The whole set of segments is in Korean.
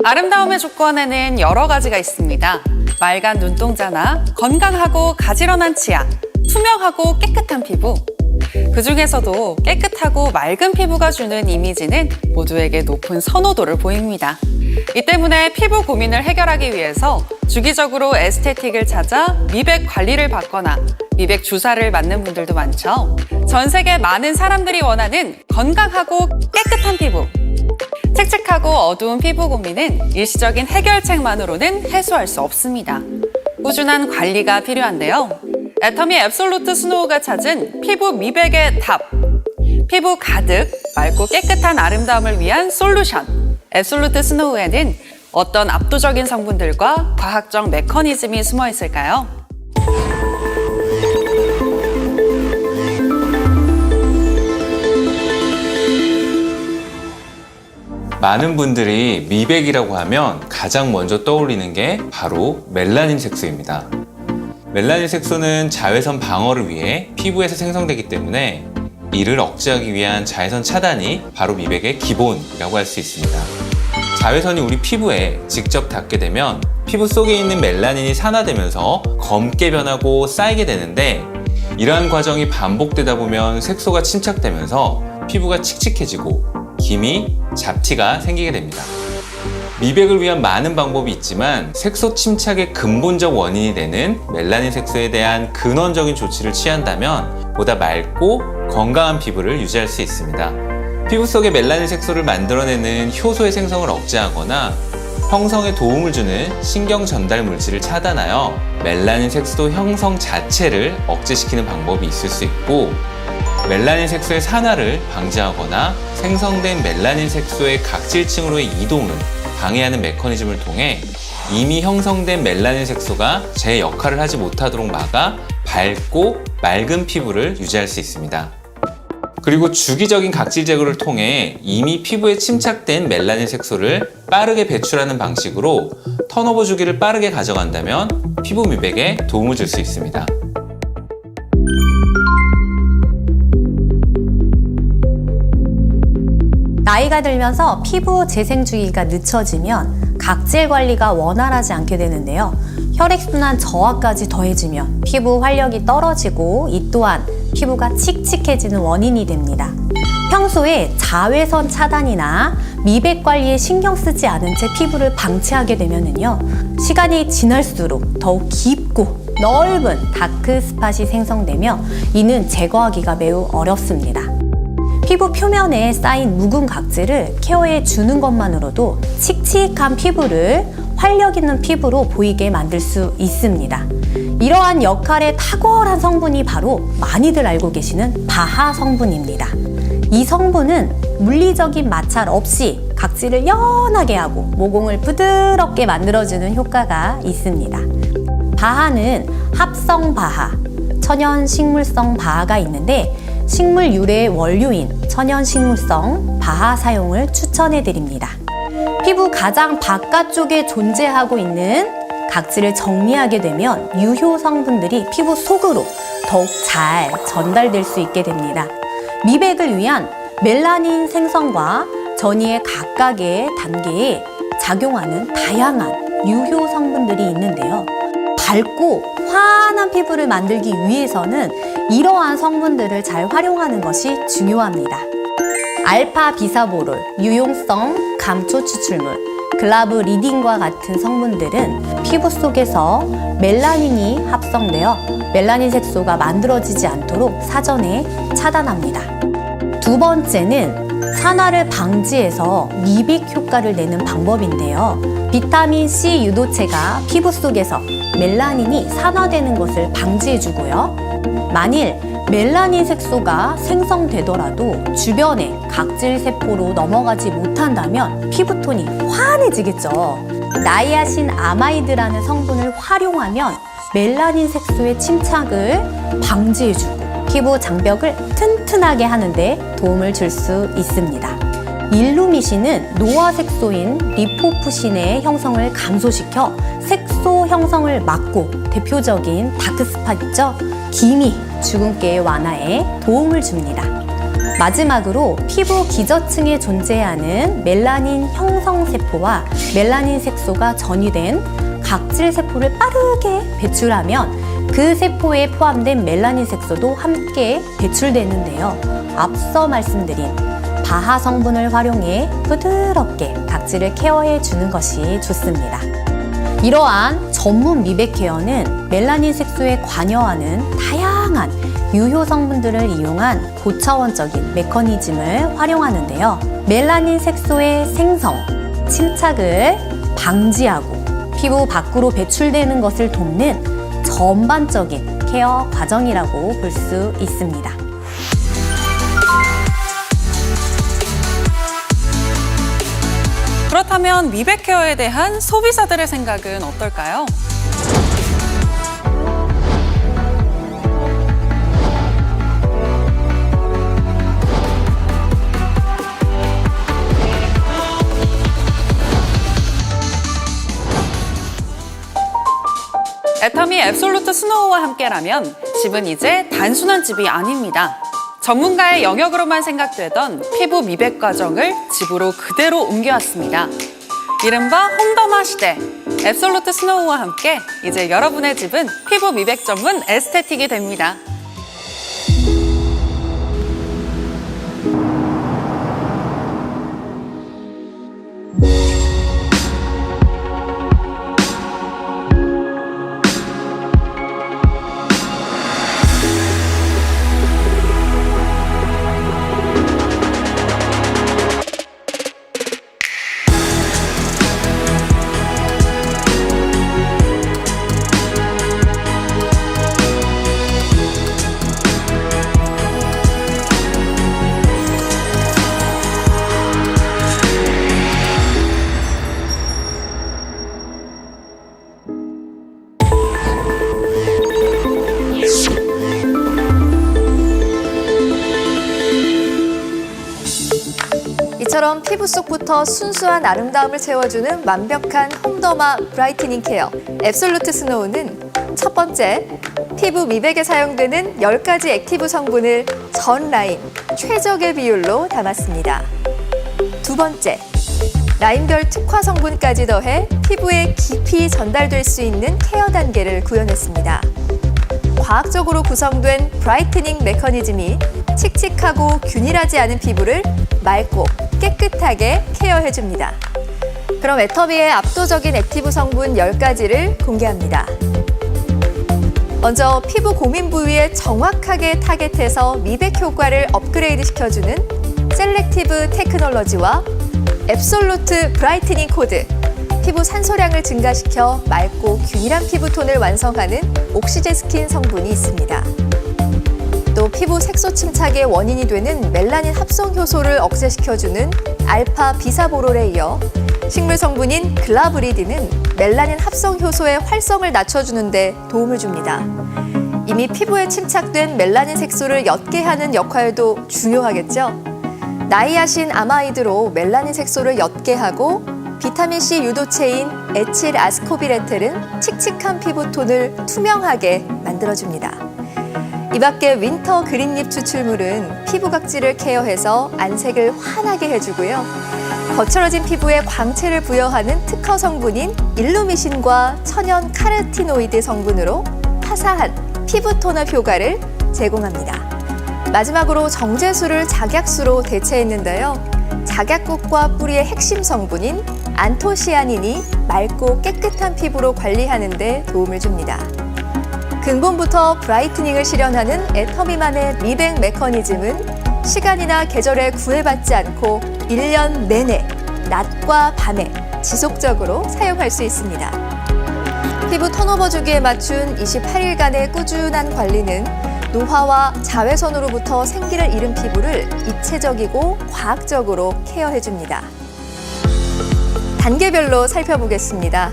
아름다움의 조건에는 여러 가지가 있습니다. 맑은 눈동자나 건강하고 가지런한 치아, 투명하고 깨끗한 피부. 그중에서도 깨끗하고 맑은 피부가 주는 이미지는 모두에게 높은 선호도를 보입니다. 이 때문에 피부 고민을 해결하기 위해서 주기적으로 에스테틱을 찾아 미백 관리를 받거나 미백 주사를 맞는 분들도 많죠. 전 세계 많은 사람들이 원하는 건강하고 깨끗한 피부. 칙칙하고 어두운 피부 고민은 일시적인 해결책만으로는 해소할 수 없습니다. 꾸준한 관리가 필요한데요. 애터미 앱솔루트 스노우가 찾은 피부 미백의 답. 피부 가득 맑고 깨끗한 아름다움을 위한 솔루션. 앱솔루트 스노우에는 어떤 압도적인 성분들과 과학적 메커니즘이 숨어 있을까요? 많은 분들이 미백이라고 하면 가장 먼저 떠올리는 게 바로 멜라닌 색소입니다. 멜라닌 색소는 자외선 방어를 위해 피부에서 생성되기 때문에 이를 억제하기 위한 자외선 차단이 바로 미백의 기본이라고 할 수 있습니다. 자외선이 우리 피부에 직접 닿게 되면 피부 속에 있는 멜라닌이 산화되면서 검게 변하고 쌓이게 되는데, 이러한 과정이 반복되다 보면 색소가 침착되면서 피부가 칙칙해지고 기미, 잡티가 생기게 됩니다. 미백을 위한 많은 방법이 있지만 색소 침착의 근본적 원인이 되는 멜라닌 색소에 대한 근원적인 조치를 취한다면 보다 맑고 건강한 피부를 유지할 수 있습니다. 피부 속에 멜라닌 색소를 만들어내는 효소의 생성을 억제하거나 형성에 도움을 주는 신경 전달 물질을 차단하여 멜라닌 색소 형성 자체를 억제시키는 방법이 있을 수 있고, 멜라닌 색소의 산화를 방지하거나 생성된 멜라닌 색소의 각질층으로의 이동을 방해하는 메커니즘을 통해 이미 형성된 멜라닌 색소가 제 역할을 하지 못하도록 막아 밝고 맑은 피부를 유지할 수 있습니다. 그리고 주기적인 각질 제거를 통해 이미 피부에 침착된 멜라닌 색소를 빠르게 배출하는 방식으로 턴오버 주기를 빠르게 가져간다면 피부 미백에 도움을 줄 수 있습니다. 나이가 들면서 피부 재생 주기가 늦춰지면 각질 관리가 원활하지 않게 되는데요. 혈액순환 저하까지 더해지면 피부 활력이 떨어지고 이 또한 피부가 칙칙해지는 원인이 됩니다. 평소에 자외선 차단이나 미백 관리에 신경 쓰지 않은 채 피부를 방치하게 되면은요, 시간이 지날수록 더욱 깊고 넓은 다크 스팟이 생성되며 이는 제거하기가 매우 어렵습니다. 피부 표면에 쌓인 묵은 각질을 케어해 주는 것만으로도 칙칙한 피부를 활력 있는 피부로 보이게 만들 수 있습니다. 이러한 역할의 탁월한 성분이 바로 많이들 알고 계시는 바하 성분입니다. 이 성분은 물리적인 마찰 없이 각질을 연하게 하고 모공을 부드럽게 만들어주는 효과가 있습니다. 바하는 합성 바하, 천연 식물성 바하가 있는데 식물 유래의 원료인 천연 식물성 바하 사용을 추천해 드립니다. 피부 가장 바깥쪽에 존재하고 있는 각질을 정리하게 되면 유효 성분들이 피부 속으로 더욱 잘 전달될 수 있게 됩니다. 미백을 위한 멜라닌 생성과 전이의 각각의 단계에 작용하는 다양한 유효 성분들이 있는데요. 밝고 환한 피부를 만들기 위해서는 이러한 성분들을 잘 활용하는 것이 중요합니다. 알파 비사보롤, 유용성 감초 추출물, 글라브리딘과 같은 성분들은 피부 속에서 멜라닌이 합성되어 멜라닌 색소가 만들어지지 않도록 사전에 차단합니다. 두 번째는 산화를 방지해서 미백 효과를 내는 방법인데요. 비타민C 유도체가 피부 속에서 멜라닌이 산화되는 것을 방지해주고요. 만일 멜라닌 색소가 생성되더라도 주변의 각질 세포로 넘어가지 못한다면 피부톤이 환해지겠죠. 나이아신 아마이드라는 성분을 활용하면 멜라닌 색소의 침착을 방지해주고 피부 장벽을 튼튼하게 하는데 도움을 줄 수 있습니다. 일루미신은 노화 색소인 리포푸신의 형성을 감소시켜 색소 형성을 막고 대표적인 다크스팟 있죠? 기미, 주근깨의 완화에 도움을 줍니다. 마지막으로 피부 기저층에 존재하는 멜라닌 형성세포와 멜라닌 색소가 전이된 각질세포를 빠르게 배출하면 그 세포에 포함된 멜라닌 색소도 함께 배출되는데요. 앞서 말씀드린 바하 성분을 활용해 부드럽게 각질을 케어해 주는 것이 좋습니다. 이러한 전문 미백 케어는 멜라닌 색소에 관여하는 다양한 유효 성분들을 이용한 고차원적인 메커니즘을 활용하는데요. 멜라닌 색소의 생성, 침착을 방지하고 피부 밖으로 배출되는 것을 돕는 전반적인 케어 과정이라고 볼 수 있습니다. 그렇다면 미백 케어에 대한 소비자들의 생각은 어떨까요? 애터미 앱솔루트 스노우와 함께라면 집은 이제 단순한 집이 아닙니다. 전문가의 영역으로만 생각되던 피부 미백 과정을 집으로 그대로 옮겨왔습니다. 이른바 홈더마 시대. 앱솔루트 스노우와 함께 이제 여러분의 집은 피부 미백 전문 에스테틱이 됩니다. 이처럼 피부 속부터 순수한 아름다움을 채워주는 완벽한 홈더마 브라이트닝 케어 앱솔루트 스노우는 첫 번째, 피부 미백에 사용되는 10가지 액티브 성분을 전 라인 최적의 비율로 담았습니다. 두 번째, 라인별 특화 성분까지 더해 피부에 깊이 전달될 수 있는 케어 단계를 구현했습니다. 과학적으로 구성된 브라이트닝 메커니즘이 칙칙하고 균일하지 않은 피부를 맑고 깨끗하게 케어해줍니다. 그럼 애터미의 압도적인 액티브 성분 10가지를 공개합니다. 먼저 피부 고민 부위에 정확하게 타겟해서 미백 효과를 업그레이드 시켜주는 셀렉티브 테크놀로지와 앱솔루트 브라이트닝 코드, 피부 산소량을 증가시켜 맑고 균일한 피부톤을 완성하는 옥시제 스킨 성분이 있습니다. 또 피부 색소 침착의 원인이 되는 멜라닌 합성 효소를 억제시켜주는 알파 비사보롤에 이어 식물 성분인 글라브리딘은 멜라닌 합성 효소의 활성을 낮춰주는 데 도움을 줍니다. 이미 피부에 침착된 멜라닌 색소를 옅게 하는 역할도 중요하겠죠? 나이아신 아마이드로 멜라닌 색소를 옅게 하고 비타민C 유도체인 에칠 아스코빌에텔은 칙칙한 피부톤을 투명하게 만들어줍니다. 이 밖에 윈터 그린립 추출물은 피부 각질을 케어해서 안색을 환하게 해주고요. 거칠어진 피부에 광채를 부여하는 특허 성분인 일루미신과 천연 카르티노이드 성분으로 화사한 피부 톤업 효과를 제공합니다. 마지막으로 정제수를 작약수로 대체했는데요. 작약국과 뿌리의 핵심 성분인 안토시아닌이 맑고 깨끗한 피부로 관리하는 데 도움을 줍니다. 근본부터 브라이트닝을 실현하는 애터미만의 미백 메커니즘은 시간이나 계절에 구애받지 않고 1년 내내 낮과 밤에 지속적으로 사용할 수 있습니다. 피부 턴오버 주기에 맞춘 28일간의 꾸준한 관리는 노화와 자외선으로부터 생기를 잃은 피부를 입체적이고 과학적으로 케어해줍니다. 단계별로 살펴보겠습니다.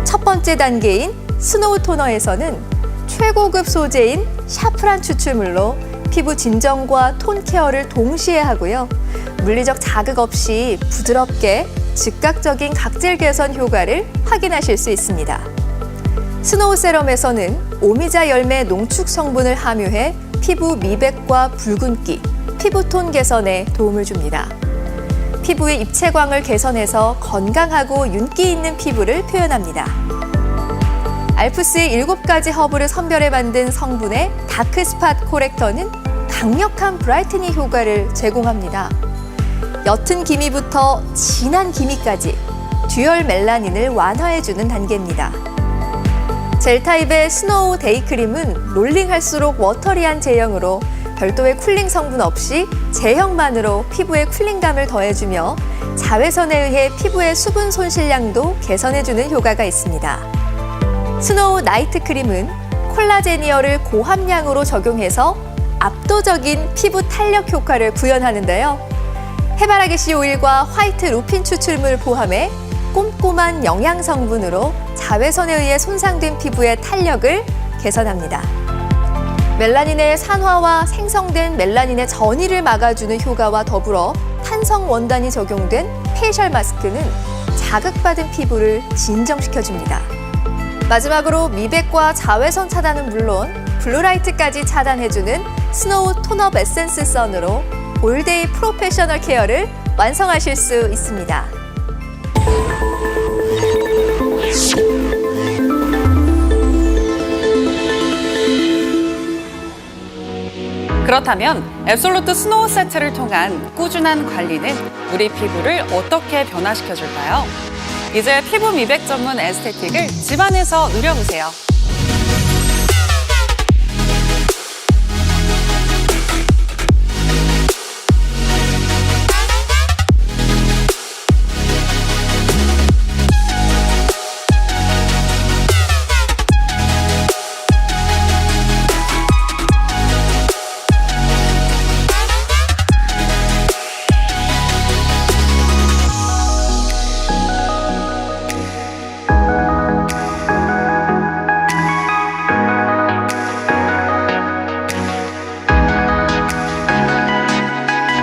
첫 번째 단계인 스노우 토너에서는 최고급 소재인 샤프란 추출물로 피부 진정과 톤 케어를 동시에 하고요. 물리적 자극 없이 부드럽게 즉각적인 각질 개선 효과를 확인하실 수 있습니다. 스노우 세럼에서는 오미자 열매 농축 성분을 함유해 피부 미백과 붉은기, 피부톤 개선에 도움을 줍니다. 피부의 입체광을 개선해서 건강하고 윤기 있는 피부를 표현합니다. 알프스의 7가지 허브를 선별해 만든 성분의 다크 스팟 코렉터는 강력한 브라이트닝 효과를 제공합니다. 옅은 기미부터 진한 기미까지 듀얼 멜라닌을 완화해주는 단계입니다. 젤 타입의 스노우 데이크림은 롤링할수록 워터리한 제형으로 별도의 쿨링 성분 없이 제형만으로 피부에 쿨링감을 더해주며 자외선에 의해 피부의 수분 손실량도 개선해주는 효과가 있습니다. 스노우 나이트 크림은 콜라제니어를 고함량으로 적용해서 압도적인 피부 탄력 효과를 구현하는데요. 해바라기 씨 오일과 화이트 루핀 추출물 포함해 꼼꼼한 영양 성분으로 자외선에 의해 손상된 피부의 탄력을 개선합니다. 멜라닌의 산화와 생성된 멜라닌의 전이를 막아주는 효과와 더불어 탄성 원단이 적용된 페이셜 마스크는 자극받은 피부를 진정시켜줍니다. 마지막으로 미백과 자외선 차단은 물론 블루라이트까지 차단해주는 스노우 톤업 에센스 선으로 올데이 프로페셔널 케어를 완성하실 수 있습니다. 그렇다면 앱솔루트 스노우 세트를 통한 꾸준한 관리는 우리 피부를 어떻게 변화시켜줄까요? 이제 피부 미백 전문 에스테틱을 집안에서 누려보세요.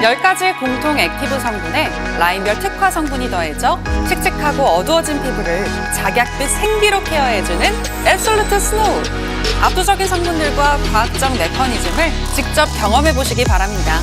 열 가지 공통 액티브 성분에 라인별 특화 성분이 더해져 칙칙하고 어두워진 피부를 작약빛 생기로 케어해주는 앱솔루트 스노우. 압도적인 성분들과 과학적 메커니즘을 직접 경험해보시기 바랍니다.